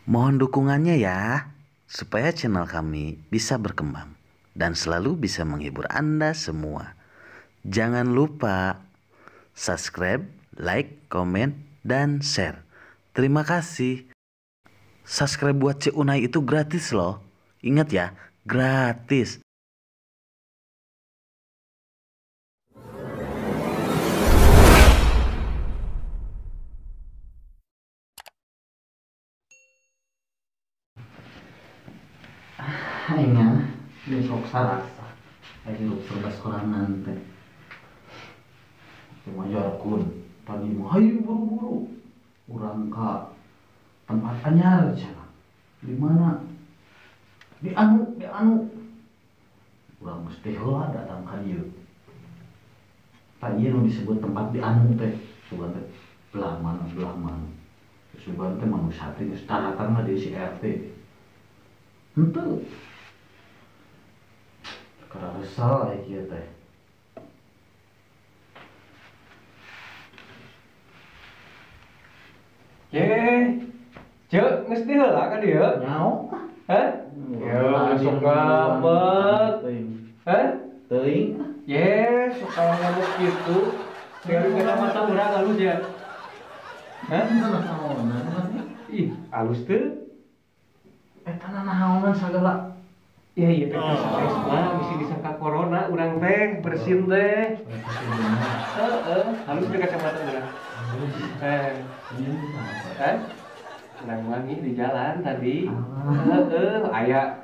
Mohon dukungannya ya, supaya channel kami bisa berkembang dan selalu bisa menghibur Anda semua. Jangan lupa subscribe, like, komen, dan share. Terima kasih. Subscribe buat Cik Unai itu gratis loh. Ingat ya, gratis. Aingnya besok sarasa hidup serba sorangan teh cuma jarkun tadi mau hayu buru-buru urang ka tempat anyar cenah di mana di anu urang mesti heula datang ka dieu tadi nu disebut tempat di anu teh sugan teh belah mana sugan teh manusia teh geus taratan mah di si RT henteu karena resal aya kieu teh. Cek, geus di heula ka dieu? Nyaho? Hah? Ya, sok ngambek. Hah? Teuing. Sok ngambek kitu. Dari kacamata urang halus ya. Hah? Ih, halus teu? Tanah naonan sagala. Ya ieu teh stres mah mesti disangka corona urang teh bersin teh. Halus teh kacamata urang. Urang wangi di jalan tadi.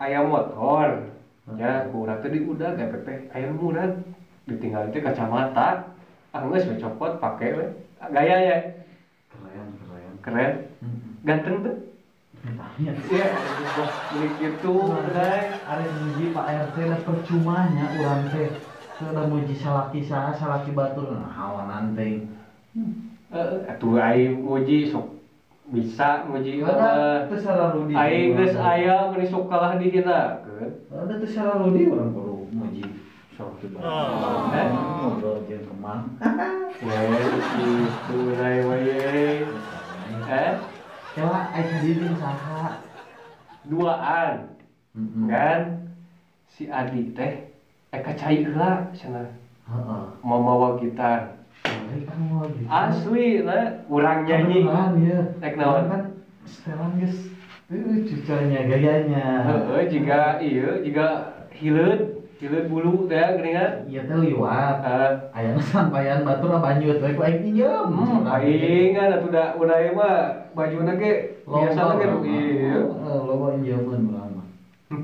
Aya motor. Ya, kurang teh di udah gak teh aya murah. Ditinggal teh kacamata. Geus we copot pake we. Gaya ya. Keren. Ganteng tuh. Iya, beli gitu, Ari muji Pak RT lah percumanya urang teh. Teu da muji salaki batur naonan teh. Atuh aing muji sok bisa muji Teu sararudi. aing geus aya meni sok kalah dihinakeun. Ada teu sararudi urang kudu muji salaki batur. Ngobrol jeung kemang. Gitu rai wae. Kela aya kadirian saha? Duaan. Kan si Adi teh cai heula cenah. Heeh. Mau mawa gitar. Gitu. Asli lah, urang nyanyi. Rek naon kan setelan geus cuconya gayanya. Jiga hileud bulu teh geuningan. Ieu teh liwat. Aya sampaian batur banjut we ku aing pinjem. Aing kan atuh da udah mah bajuna ge biasa ge ieu. Loba pinjeman urang mah.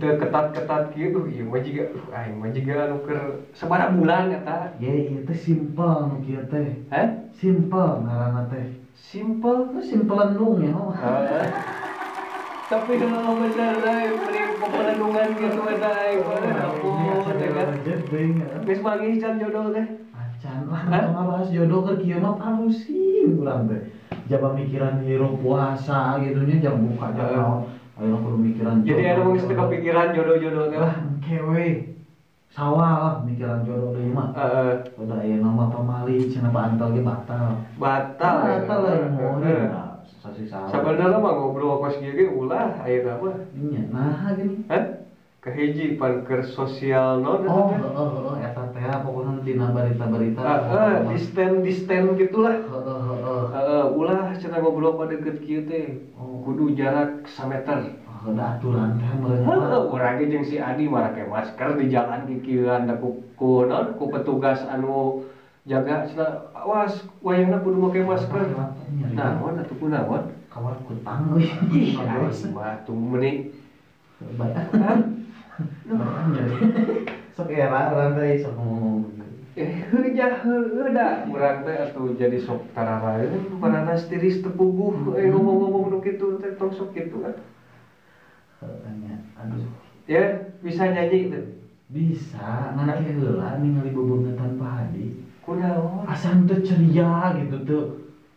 Teu ketat-ketat kieu ieu mah jiga aing mah jiga anu keur sabaraha bulan eta. Ye ieu teh simpel nu kieu teh. Simpel ngaranna teh. Simpel Simpelendung ya. tapi kalau bener lah beri pemelendungan gitu eta aing mah ampun teh kan. Geus manggih can jodoh teh. Acan lah ngabahas jodoh keur kieu mah palusing urang teh. Jaba mikiran hirup puasa gitu nya jam buka jam naon. Ayeuna kudu mikiran jodoh. Jadi anu geus teu kepikiran jodoh-jodoh teh lah. Kewe. Sawah lah mikiran jodoh deui mah. Udah ayeuna mah pamali cenah baantel ge batal. Batal lain moal. Sabenerna mah ngobrol kos kieu ge ulah ayeuna mah. Nya nah gini. Kahiji pan keur sosial non Eta teh pokona dina barita-barita. Di stand gitulah. Ulah cenah ngobrol pada deket kieu teh. Kudu jarak 1 meter. Da aturan teh meureun. Urang ge jeung si Adi make masker di jalan kieuan da ku petugas anu jaga cenah awas wayahna kudu make masker. Naon atuh kunaon? Kawat kutang euy. Ih, aing mah tuh mending sok era urang teh sok ngomong. Da urang teh atuh jadi sok tararaeun panana stiris tepuguh ngomong-ngomong nu kitu teh tong sok kitu kan. Aduh. Ya, bisa nyanyi teh. Bisa, ngana heula ningali bebeungetan Pak Hadi. Kunaon? Asa teu ceria gitu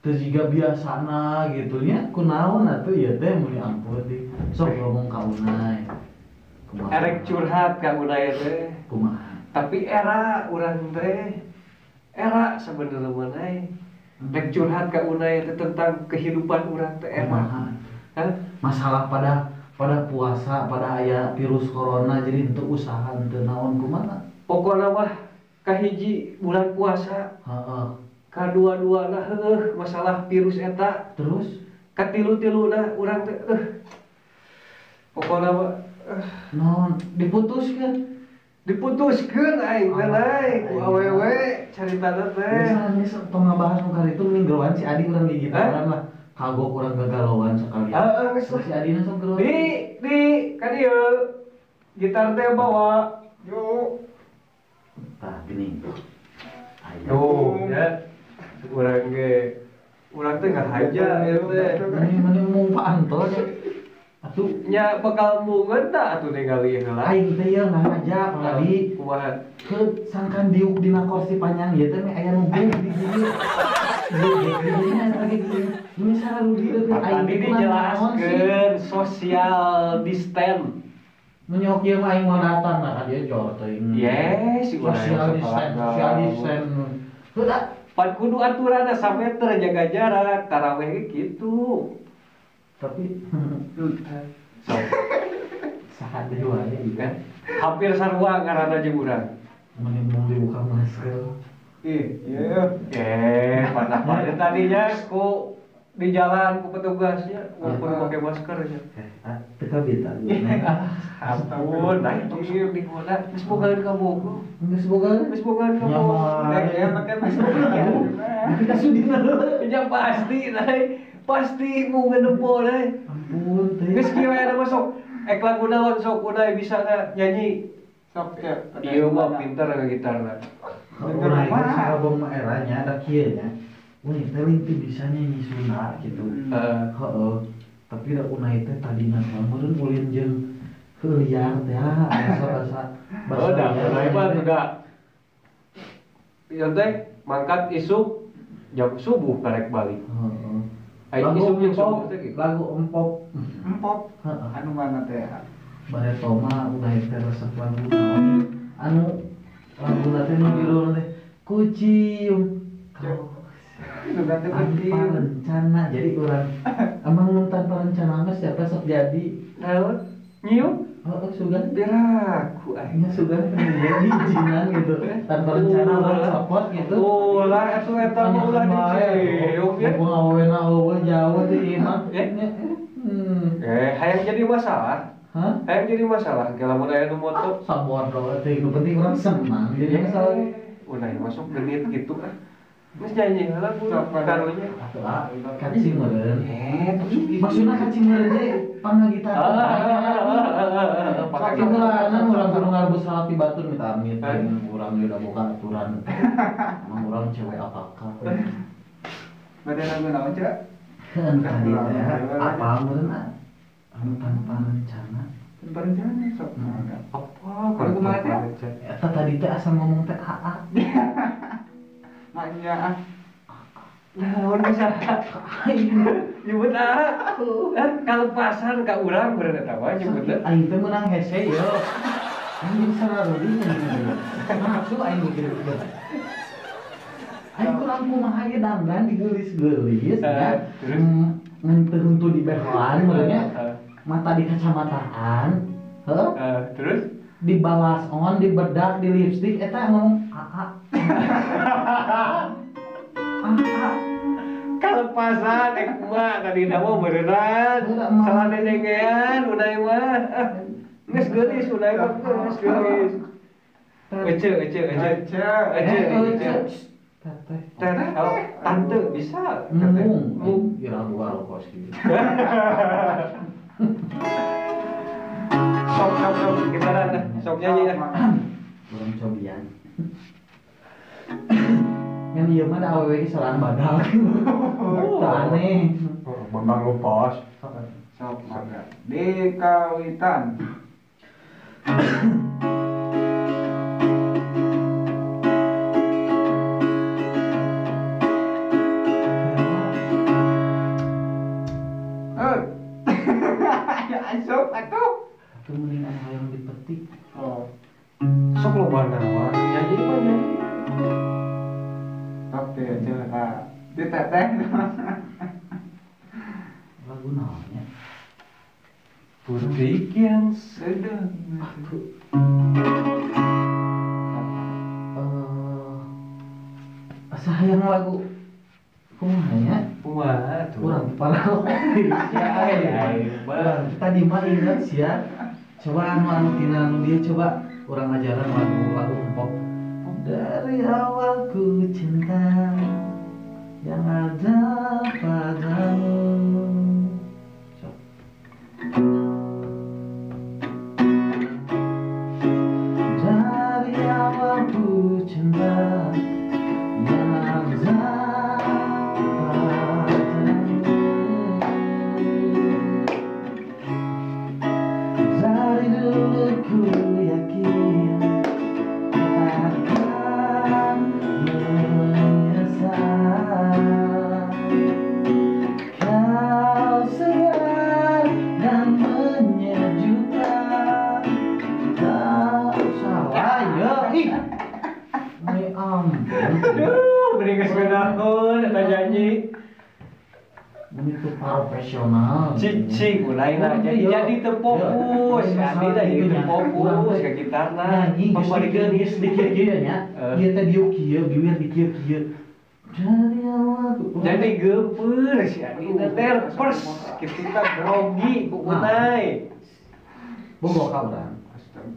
teu jiga biasana gitu nya. Kunaon atuh ieu teh mun ampun teh. Sok ngomong ka Unai. Erek curhat ka Unai teh. Kumaha? Tapi era urang teh sebenarnya Unai. Rek curhat ka Unai teh tentang kehidupan urang teh era. masalah pada puasa, pada aya virus corona jadi untuk usaha teu naon kumaha. Pokokna mah kahiji bulan puasa, Heeh. kadua-duana masalah virus eta, Terus katilu-tiluna urang teh pokokna mah naon diputuskeun. diputuskeun aing teh lain ku awewe caritana teh. Biasanya tong ngabahas nu kali itu mingguan si Adi urang gigitaran lah. Kagok urang gagalauan sekali. Geus lah. Si Adina sok geuleuh. Di ka dieu. Gitar teh bawa. Yuk. Tah gini. Tuh, ya. Urang teh ngahaja ieu teh. Mani mung paantol ya. Atuh Nya bakal mungeun tah atuh ningali heula. aing teh ye ngahaja Adi. Kumaha? Ke sangkan diuk dina kursi panjang ieu teh aya nu di dieu. Ini salah lu dia teh aing Tadi dijelaskeun social distance. Menyok ieu mah aing mau datang lah dia jor teuing. Yes, si urang Social distance. Udah pan kudu aturanna sameter jaga jarak, tarawih ge kitu. tapi So, sahat deui wae kan hampir sarua ngaranna jeung urang. meni mau dibuka masker. Iya. Pada tadinya ku di jalan ku petugasnya kudu pakai masker ya. Teka bita. Ampun, nah itu di mana? Geus bogaan ka Bogor. Geus boga. Geus bogaan ka Bogor. Ya Pakai masker ya. kita sudina. Ya pasti, pasti mau ngenepo deh. Ampun teh. Geus kieu aya masuk. Lagu naon sok udah bisa nyanyi. Sok ya. Ieu mah pinter ka gitarna. Urang itu sarabong mah eranya da kieu nya. Wih, teh linti bisa nyanyi Sunda gitu. Heeh. Tapi da unai teh tadina mah meureun ulin jeung liar teh rasa-rasa. Oh, dah mulai mah juga. Ieu teh mangkat isuk jam subuh karek balik. Heeh. Aing isuk jeung subuh teh gitu. Lagu empok. Empok. Heeh. Anu mana teh? Bareto mah unai teh resep lagu naon anu lagu teh nu judulna teh Kucium Kau. Itu kan teh Tanpa rencana jadi orang emang mun tanpa rencana mah siapa sok jadi Naon? Nyium? sugan Biraku aing. nya sugan jadi izinan gitu tanpa rencana orang copot gitu Ulah atuh eta mah ulah dicium ya. gua ngawena eueuh jauh teh ieu mah Hayang jadi masalah. hah Hayang jadi masalah kalau mun aya nu moto. sabar doa teh nu penting orang senang jadi masalah Ulah masuk genit gitu kan. Geus nyanyi heula ku karunya. atuh kacing meureun Terus maksudna kacing meureun teh pangagitar Saking ngelanan orang kudu ngarbus salat di batur minta amit urang udah buka aturan emang urang cewek apakah Bade lagu naon, Cak? kan tadi teh apa meureun anu tanpa rencana Tanpa rencana sok. apa Kalau kumaha teh? eta tadi teh asal ngomong teh aa Maknya naon bisa nyebut kalepasan ka urang bener eta mah nyebut aing teh meunang hese yo aing sararudi maksud aing mikir gitu aing kurang kumaha ge dangdan digeulis-geulis ya ngentu di behoan meureunnya mata di kacamataan terus dibalas on di bedak di lipstik eta ngomong aa kalepasan kumaha tadi mah beneran salah dedengean unai mah geus geulis unai mah geus geulis ece tante bisa mung kira dua rokok gitu sok gimana sok nyanyi ya urang cobian yang ieu mah da awewe soran badak aneh bambang lupas sok mangga. Dikawitan. Sok atuh. itu mending anu hayang dipetik Oh, sok lo naon nyanyi mah nyanyi sok teh cerita. Diteteh. lagu naonnya Putik yang sedang sayang lagu kumanya kumaha tuh. kurang parah tadi mah ingat sih ya. Coba anu tina anu dia coba kurang ajaran lagu empok. Dari awal ku cinta yang ada padamu. Sok. Dari awal ku cinta yang ada padamu. Dari dulu ku yakin takkan menyesal. Kau segar dan menyejukkan. Tak salah ya. Ih. Ini ampun. Aduh, beri kesegaran eta janji. Ini tuh profesional. Cici ulaina jadi teu fokus. Jadi tadi teu fokus ka gitarna. Pembalikan geus dikir-kir nya. Ieu teh diuk kieu, biwir dikir-kir. Dari awal Jadi geupeur si Adina teh pers kita grogi ku unai. bogo ka urang.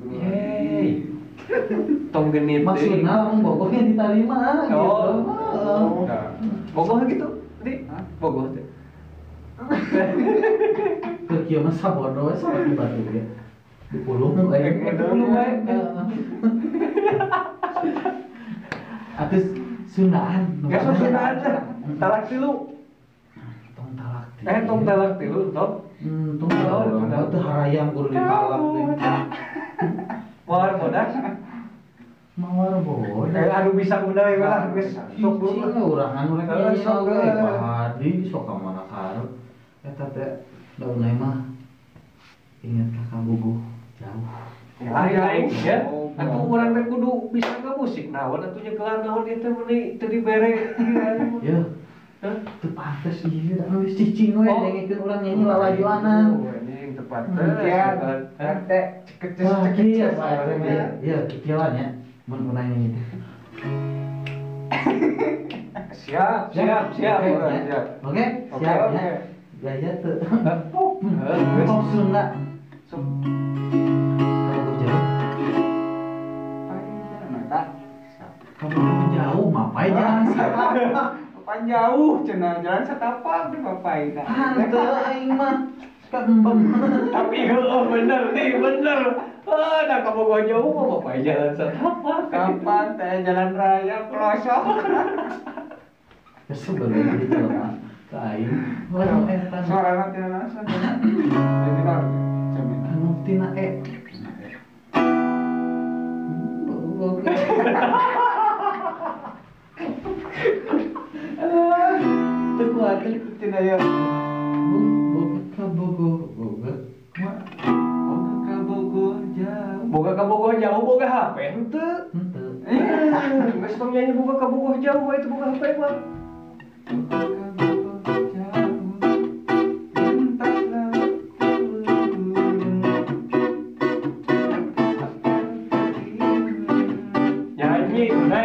Yeay. Tong genit deui. Maksudna mun bogonya ditarima gitu. Oh. Bogoh gitu. Di bogoh teh. Ke kieu mah sabodo we salah di batu ge. Dipulung we. Dipulung we. Atus Sundaan. Gak Sundaan teh. Talak tilu. Tong talak. Tong talak tilu, Top. Tong talak. Teu harayam kudu ditalak teh. Mawar bodas. Mawar bodas. Anu bisa undang we lah geus sok Cing urang anu rek sok Hadi sok ka mana karep. Eta teh daunna mah ingat kakak bubuh jauh. Lain ya. Atuh urang teh kudu bisa ngamusik naon atuh nyekelan naon ieu teh meuni teu dibere. Ya. Teu pantes ieu da geus cicing we dengekeun urang nyanyi lalajuanan. Anjing tepat Ya, teh Iya, iya, kikieuan ya. Mun urang nyanyi teh. Siap. Oke, siap ya. Gaya teu. Pop Sunda. Sok. Kalau jauh. Kamu jauh, mapai jalan setapak. Pan jauh cenah jalan setapak di papai dah. Hanteu aing mah kembem. Tapi heueuh bener nih, bener. Da kabogoh jauh mah bapak jalan setapak. Kapan teh jalan raya pelosok. Sebenarnya di jalan ke aing. Waduh eta Suarana tina nasa. Jadi nar jamin. anu tina Teu kuat Tina ya. boga. Boga ka Bogor jauh boga HP henteu. Henteu. Geus tong nyanyi boga ka Bogor jauh we itu boga HP mah.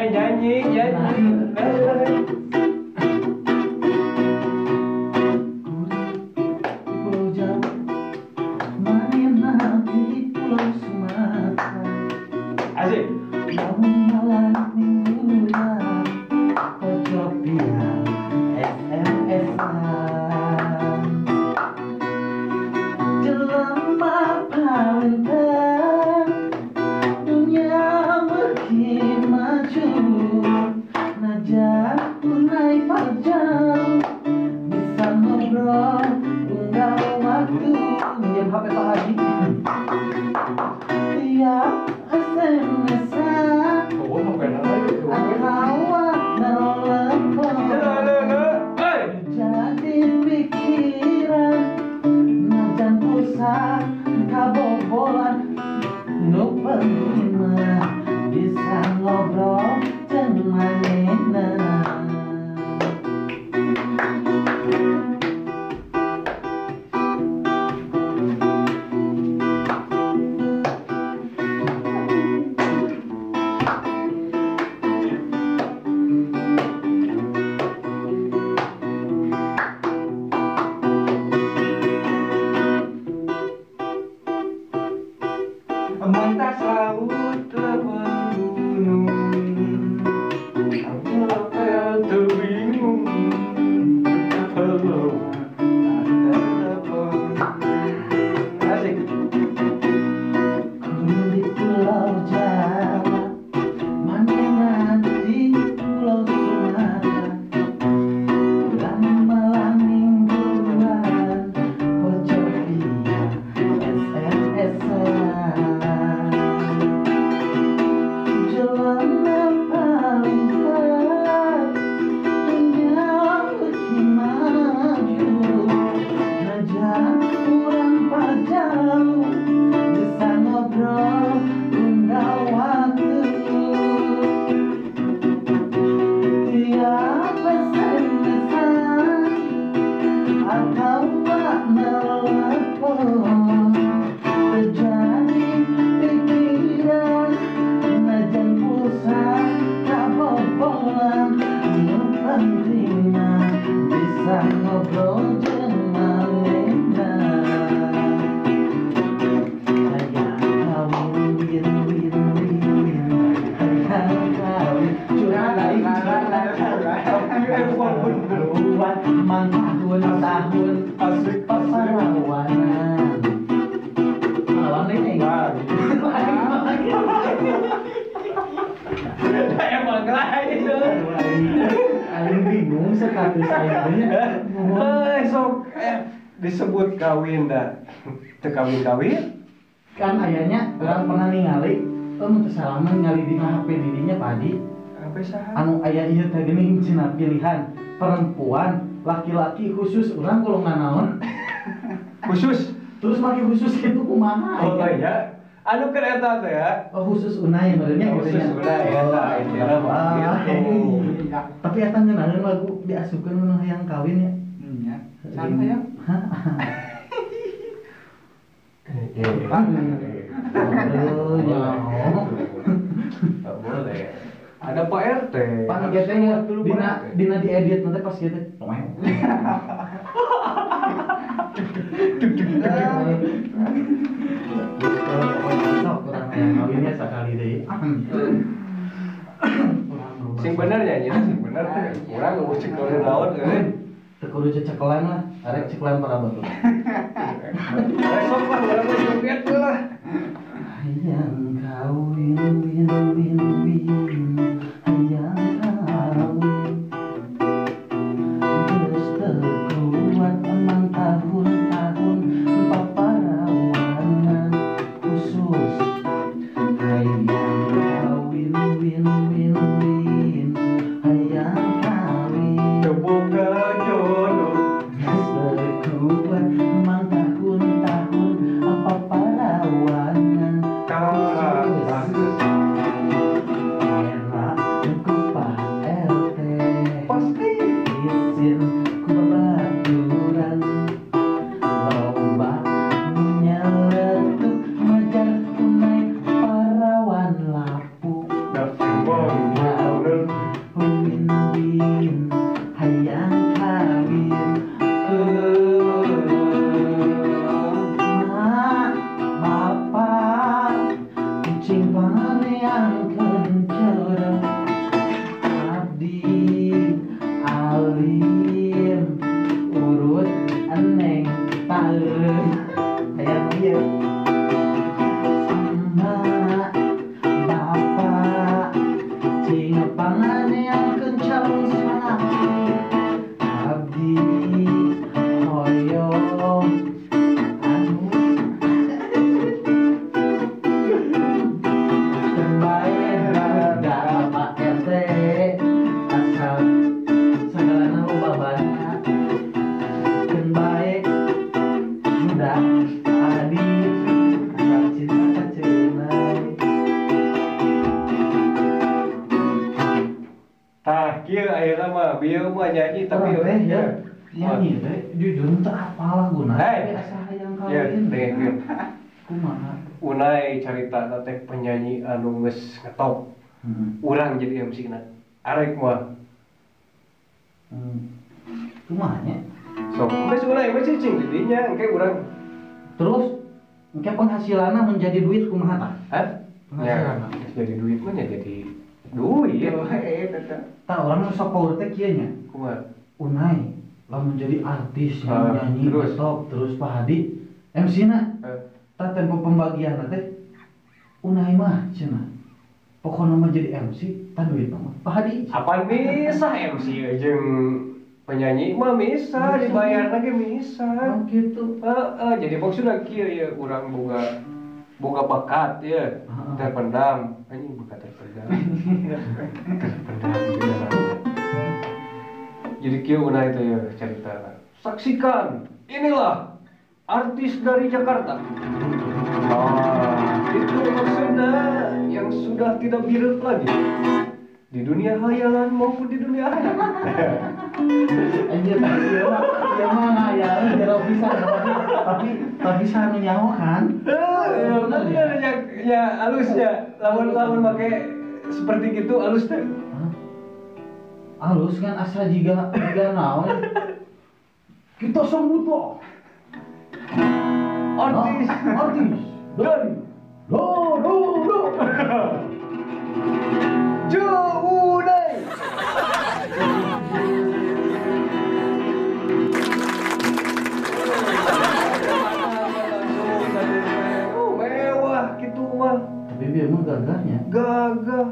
Nyanyi. Pulau Jawa, main hati Pulau Sumatera. Asik. Namun malam mingguan, pojok bilang SMS-an. Jelema palinten, dunia makin maju. Najan tunai panjang, bisa ngobrol unggal waktu. Minjem HP Pak Haji. Tiap SMS-an Oh, HP lagi. Akawat nelpon jadi pikiran najan pusat kabobolan nu penting mah bisa ngobrol jeung manehna. status ayeuna. Sok disebut kawin dah. Teu kawin-kawin. Kan ayahnya orang pernah ningali mun teu salaman ngali dina HP didinya padi. Apa saha? Anu aya ieu teh geuning cenah pilihan perempuan, laki-laki khusus urang golongan naon. Khusus. Terus make khusus itu kumaha? Oh iya. Anu keur eta teh ya. Oh khusus unai benernya Khusus udah ya tah istilah mah gitu. Tapi eta ngeunaan lagu diasupkeun mun hayang kawin ya. Nya. Can hayang. Aduh, nyaho. Tak boleh. Ada Pak RT. Pan kita nya dina diedit nanti pas gitu. Sok kurang hayang kawinnya sakali deui. Sing bener nyanyi sing bener teh. Urang geus cek naon euy. Teu kudu cecekelan lah, arek cekelan para batur. Besok lah urang mah joget lah. Hayang kawin win win win. Hayang kawin. Geus teu kuat emang tahun-tahun paparawanan khusus. Hayang kawin win win win. Hayang kawin. Kebuka jodoh. Geus teu kuat emang tahun-tahun paparawanan Bagus. era ku Pak RT Pasti. izin ku babaturan loba nyeletuk majar kunai parawan lapuk kawin win hayang kawin mak bapak kucing paneangkeun cereuh abdi alim urut eneng taeun hayang ieu emak bapak cing panganeangkeun calon sakit abdi hoyong anu terbaik barudak Pak RT asal segalana lobabana terbaik budak adit asal cinta kaceunai. Tah kieu ayeuna mah bieu mah nyanyi tapi Orang teh ya nyanyi teh jujur teu apal laguna Hei. tapi asa hayang Ya, kawin dengekeun. kumaha. Unai carita teh penyanyi anu geus ngetop. Urang jadi MC na. Arek mah. Kumaha nya? Sok geus unai mah cicing di dinya engke urang. Terus engke penghasilanna menjadi duit kumaha tah? Hah? Penghasilan. Ya, geus jadi duit mah nya jadi duit. Tah urang nu sapour teh kieu nya. Kumaha? Unai lamun jadi artis Ah, yang nyanyi terus? top terus Pak Hadi MC-na tah tempo pembagianna teh Unai mah cenah. Pokona mah jadi MC tah duit mah Pak Hadi. Apaan bisa MC jeung penyanyi mah bisa dibayarna ge bisa. Oh gitu. Jadi maksudnya kieu ya urang boga bakat ya terpendam anjing bakat terpendam terpendam jadi kieu unai itu ya cerita saksikan inilah artis dari Jakarta itu maksudnya yang sudah tidak viral lagi di dunia hayalan maupun di dunia hayalan. Anjir dia mah ngayal jero pisan tapi sanu nyaho kan. Bener ya halus ya lawan make seperti gitu halus teh. Halus kan asa jiga naon. Kita sambut lo. Artis dari do. Jauh deh. Mewah gitu mah. Tapi biar mah gagahnya. Gagah.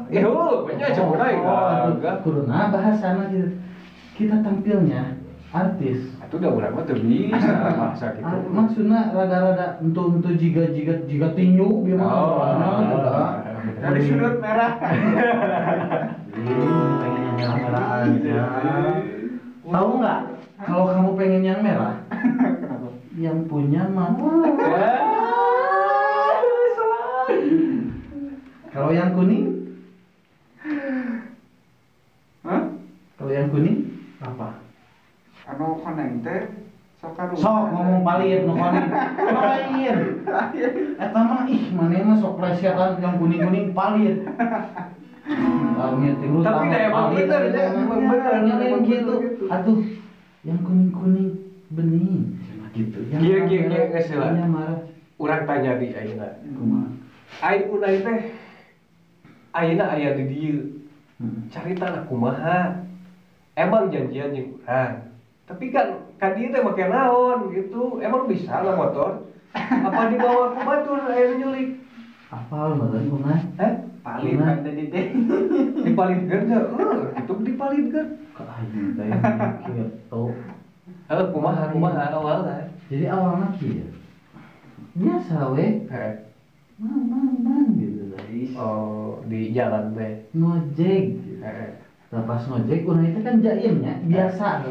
Banyak cemurah gagah. Kuruna bahasana gitu. kita tampilnya artis. Itu udah urang mah teu bisa bahasa gitu. Maksudna rada-rada untuk jiga tinju bieu mah. Dari sudut merah. Pengen yang merah aja. Tahu nggak? Kalau kamu pengen yang merah, Kenapa? yang punya mama. Kalau yang kuning? Hah? Kalau yang kuning apa? Anu koneng teh sok karunya. Sok ngomong palit nu koneng. Palit. Eta mah maneh mah sok plesetan yang kuning-kuning palit. Tapi dah emang bener, emang bener, Yang gitu. Atuh yang kuning-kuning bening. Gitu. Iya geus heula. Yang marah. Urang tanya di ayeuna. Kumaha? Ai unai teh ayeuna aya di dieu. Caritana kumaha? Emang janjian jeung urang. Tapi kan dieu teh make naon gitu. Emang bisa lah motor. Apa dibawa ke batur aya nyulik? Apal meureun kumaha? Paling kan tadi teh. Dipalitkeun teh. Itu dipalitkeun. Ka aing teh kitu. Kumaha awalna? Jadi awalnya kieu. Biasa we, mang gitu guys. Oh, di jalan teh. Ngojek. Nah, pas ngojek urang itu kan jaimnya biasa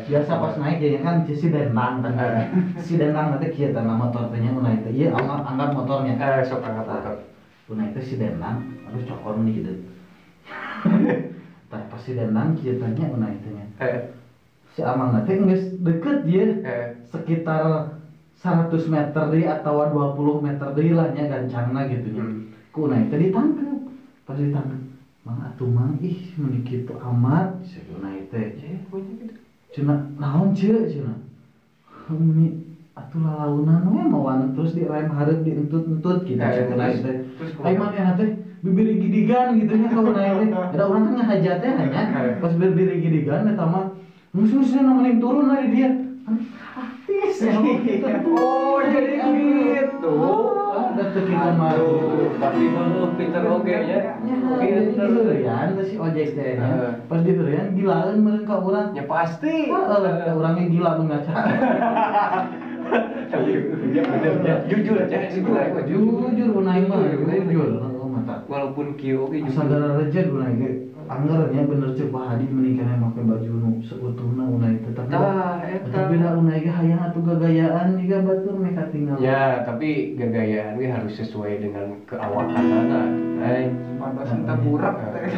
biasa pas naik ya kan si dendang kan. Si dendang nanti kieu teh motor teh nya urang itu ieu angkat motornya. Sok angkat motor. Urang itu si dendang aduh cokor nih gitu. Tah pas si dendang kieu teh nya urang itu nya. Si amang nanti geus deket dia. Sekitar 100 meter deui atawa 20 meter deui lah nya gancangna gitu nya. Ku urang itu ditangkep. Pas ditangkep Mang atuh mang mun kitu amat cenah teh. Cenah naon ceu cenah. Mun atuh lalaunan we mawan terus direm hareup dientut-entut gitu cenah teh. Ai manehna teh bibiri gidigan gitu nya ka urang teh. Ada urang teh ngahajat teh hanya pas bibiri gidigan eta mah musuh-musuhna nemenin turun dari dia. Artis ya. Oh, jadi gitu. Ada tekikan mah. Tapi heueuh pinter oge nya. Pinter ya, si ojek teh nya. Pas di deureun gilaeun meureun ka urang. Ya pasti. Heeh, urangnya gila mun ngaca. Jujur aja sih urang mah Jujur unai mah, jujur. Mata. walaupun kieu oge Asal jujur. gara rejet unai ge. Anggarannya bener ceu Pak Hadi menikahnya make baju nu seutuhna unai teh. Tapi da unai ge hayang atuh gagayaan juga batur mereka tinggal. Ya, tapi gagayaan ge harus sesuai dengan keawakanana. Pantasan teh burak teh.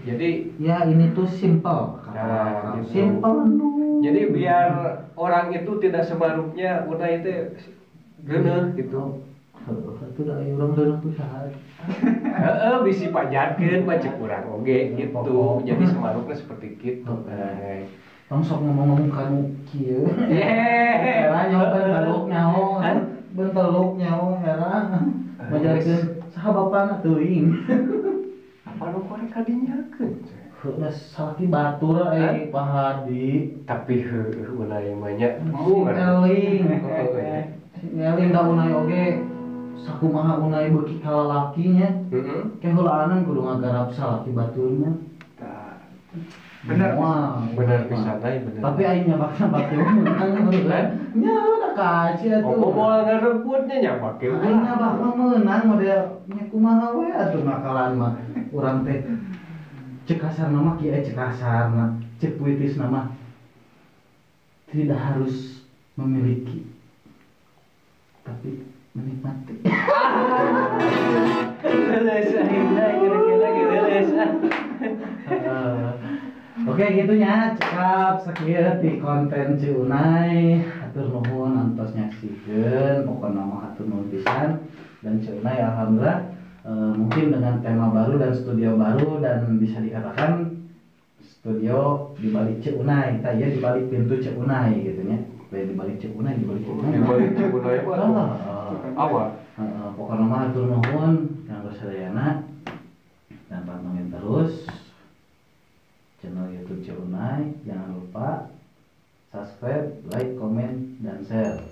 Jadi Ya ini tuh simple. Nah, gitu. Simple nu. Jadi biar orang itu tidak sebaruknya unai teh geuneuh gitu. Itu dah urang leuneuh tuh saha. Heeh, bisi pajarkeun pacek urang oge gitu. Jadi semarukna seperti kitu. Tong sok ngomong-ngomong kanu kieu. Yeay. Era nyaho benteluk nyaho. Benteluk nyaho era. Majarkeun saha bapana teuing. Apa nu korek kadinyakeun? Heuh salaki batur Pak Hadi. Tapi heueuh unai mah nya temu Eling. Eling da unai oge sakumaha unai beuki ka lalakinya. Heeh. Kehulaanan kudu ngagarap salaki baturnya. Bener. Wah, Bener pisan ai bener. tapi aing nyabakna baki menang menurut. Nya udah kaci atuh. Oh, moal ngarebutnya nya make Aing nyabak mah menang model nya kumaha we atuh ngakalan mah. Urang teh cek kasarna mah kieu cek kasarna, cek puitisna mah tidak harus memiliki tapi menikmati. Leles akhirnya kira-kira leles. Oke gitunya cekap sakieu ti konten Ciunai. Hatur nuhun antos nyaksikeun, pokona mah hatur nuhun pisan. Dan Ciunai alhamdulillah mungkin dengan tema baru dan studio baru dan bisa dikatakan studio di balik Ciunai, tah ieu di balik pintu Ciunai gitu nya. Di balik Ciunai, di balik Ciunai. Di balik Ciunai mah awal. Pokona mah hatur nuhun kanggo sadayana. Dan pantengin terus channel YouTube Ciunai, jangan lupa subscribe, like, comment, dan share.